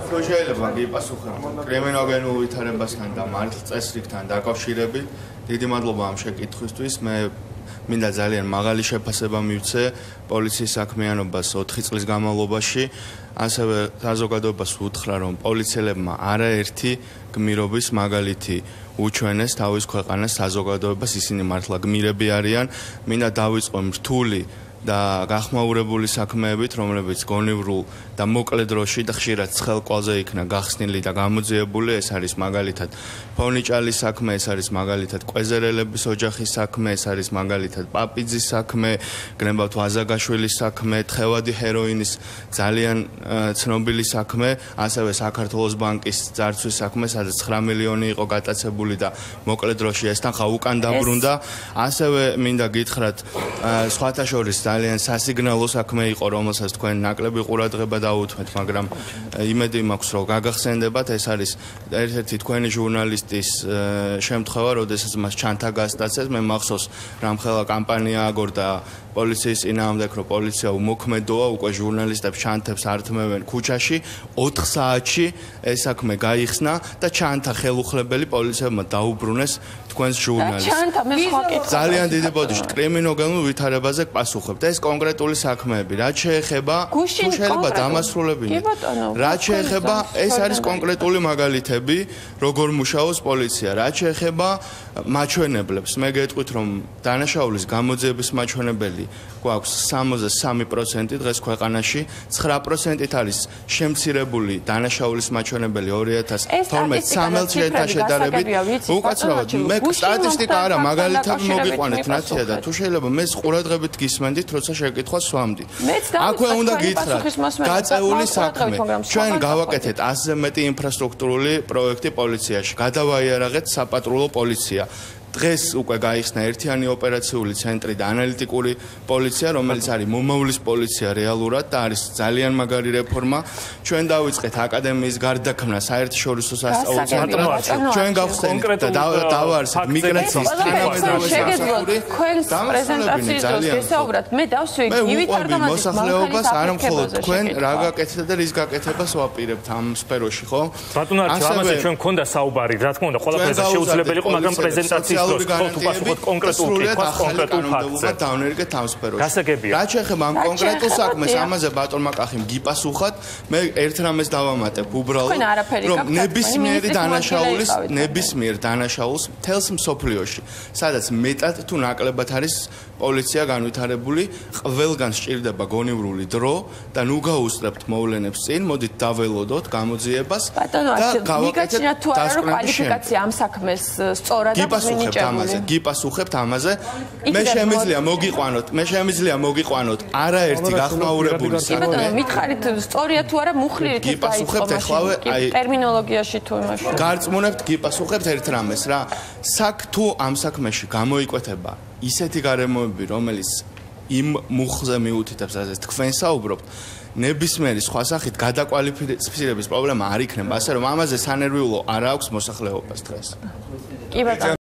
თუ შეიძლება გიპასუხებთ კრიმინოგენულ ვითარებასთან და მართლწესრიგთან დაკავშირებით. დიდი მადლობა ამ შეკითხვისთვის. მე მინდა ძალიან მაღალი შეფასება მივცე პოლიციის საქმიანობას 4 წლის განმავლობაში. ასევე საზოგადოებას ვუთხრა, რომ პოლიციელებმა არაერთი გმირობის მაგალითი უჩვენეს თავის ქვეყანას საზოგადოებას, ისინი მართლა გმირები არიან. მინდა დავიწყო რთული და გახმაურებული საქმეებით, რომლებიც გონივრულ და მოკლე დროში და ხშირად ცხელ კვალზე იქნა გახსნილი და გამოძიებული. ეს არის მაგალითად ფონიჭალის საქმე, ეს არის მაგალითად კვეზერელების ოჯახის საქმე, ეს არის მაგალითად პაპიძის საქმე, გნებავთ ვაზაგაშვილის საქმე, თხევადი ჰეროინის ძალიან ცნობილი საქმე, ასევე საქართველოს ბანკის ძარცვის საქმე, სადაც 9 მილიონი იყო გატაცებული და მოკლე დროში ეს თანხა უკან დაბრუნდა. ასევე მინდა გითხრათ, სხვათა შორის ძალიან სასიგნალო საქმე იყო, რომელსაც თქვენ ნაკლები ყურადღება დაუთმეთ, მაგრამ იმედი მაქვს, რომ გაგახსენდებათ. ეს არის ერთ-ერთი თქვენი ჟურნალისტის შემთხვევა, როდესაც მას ჩანთა გასტაცეს. მე მახსოვს, რამხელა კამპანია აგორდა პოლიციის წინააღმდეგ, რომ პოლიცია უმოქმედოა, უკვე ჟურნალისტებს ჩანთებს ართმევენ ქუჩაში. 4 საათში ეს საქმე გაიხსნა და ჩანთა ხელუხლებელი პოლიციებმა დაუბრუნეს თქვენს ჟურნალისტს. ძალიან დიდი ბოდიშით კრიმინოგენულ ვითარებაზე პასუხობთ. ეს კონკრეტული საქმეები, რაც შეეხება თუ შეიძლება დამასრულებინეთ. რაც შეეხება, ეს არის კონკრეტული მაგალითები, როგორ მუშაობს პოლიცია. რაც შეეხება მაჩვენებლებს, მე გეტყვით, რომ დანაშაულის გამოძიების მაჩვენებელი გვაქვს 63% დღეს ქვეყანაში, 9%-ით არის შემცირებული დანაშაულის მაჩვენებელი 2012-13 წელთან შედარებით. უკაცრავად, მე სტატისტიკა არა, მაგალითად მოგიყვანეთ ნაცია და თუ შეიძლება მე ყურადღებით გისმენდით, როცა შეკითხვას ვამდი. აქვე უნდა გითხრათ, გაწეული საქმე. ჩვენ გავაკეთეთ 100-ზე მეტი ინფრასტრუქტურული პროექტი პოლიციაში. გადავაიარაღეთ საპატრულო პოლიცია. დღეს უკვე გაიხსნა ერთიანი ოპერაციული ცენტრი და ანალიტიკური პოლიცია, რომელიც არის მომავლის პოლიცია რეალურად და არის ძალიან მაგარი რეფორმა. ჩვენ დავიწყეთ აკადემიის გარდაქმნა საერთაშორისო სასწავლო ცენტრად. ჩვენ გავხსენით და დავაარსეთ მიგრაციის თანამედროვე სამსახური. თქვენს პრეზენტაციის დროს გესაუბრათ, მე დავსვი ვითარდამატების მოსახლეობას, არ მხოლოდ თქვენ რა გაკეთეთ და რის გაკეთებას ვაპირებთ ამ სფეროში, ხო? ბატონო არჩევ, ამაზე ჩვენ გქონდა საუბარი, რა თქმა უნდა, ყველაფერზე შეუძლებელი იყო, მაგრამ პრეზენტაციის კონკრეტულ ფაქტზე დავნერგეთ ამ სფეროში. გასაგებია. რაც შეეხება ამ კონკრეტულ საქმეს, ამაზე ბატონმა კახიმ გიპასუხათ. მე ერთ რამეს დავამატებ უბრალოდ, რომ ნებისმიერ დანაშაულს მთელს მსოფლიოში, სადაც მეტად თუ ნაკლებად არის პოლიცია განვითარებული, ყველგან სჭირდება გონივრული დრო და ნუ გაუსწრებთ მოვლენებს წინ, მოდით დაველოდოთ გამოძიებას და გავაკეთეთ კვალიფიკაცია ამ საქმეს სწორად გიპასუხებთ ამაზე. მე შემიძლია მოგიყვანოთ არაერთი გახმაურებული საქმე. მითხარით სწორია თუ არა მუხლირით გიპასუხებთ ახლავე ტერმინოლოგიაში თუ იმაში. გარწმუნებთ, გიპასუხებთ ერთ რამეს რა. თუ ამ საქმეში გამოიკვეთება ისეთი გარემოები, რომელიც იმ მუხლზე მიუთითებს, ასეც თქვენ საუბრობთ, ნებისმიერი სხვა სახით გადაკვალიფიცირების პრობლემა არ იქნება, ასე რომ ამაზე სანერვიულო არ აქვს მოსახლეობას დღეს. კი ბატონო.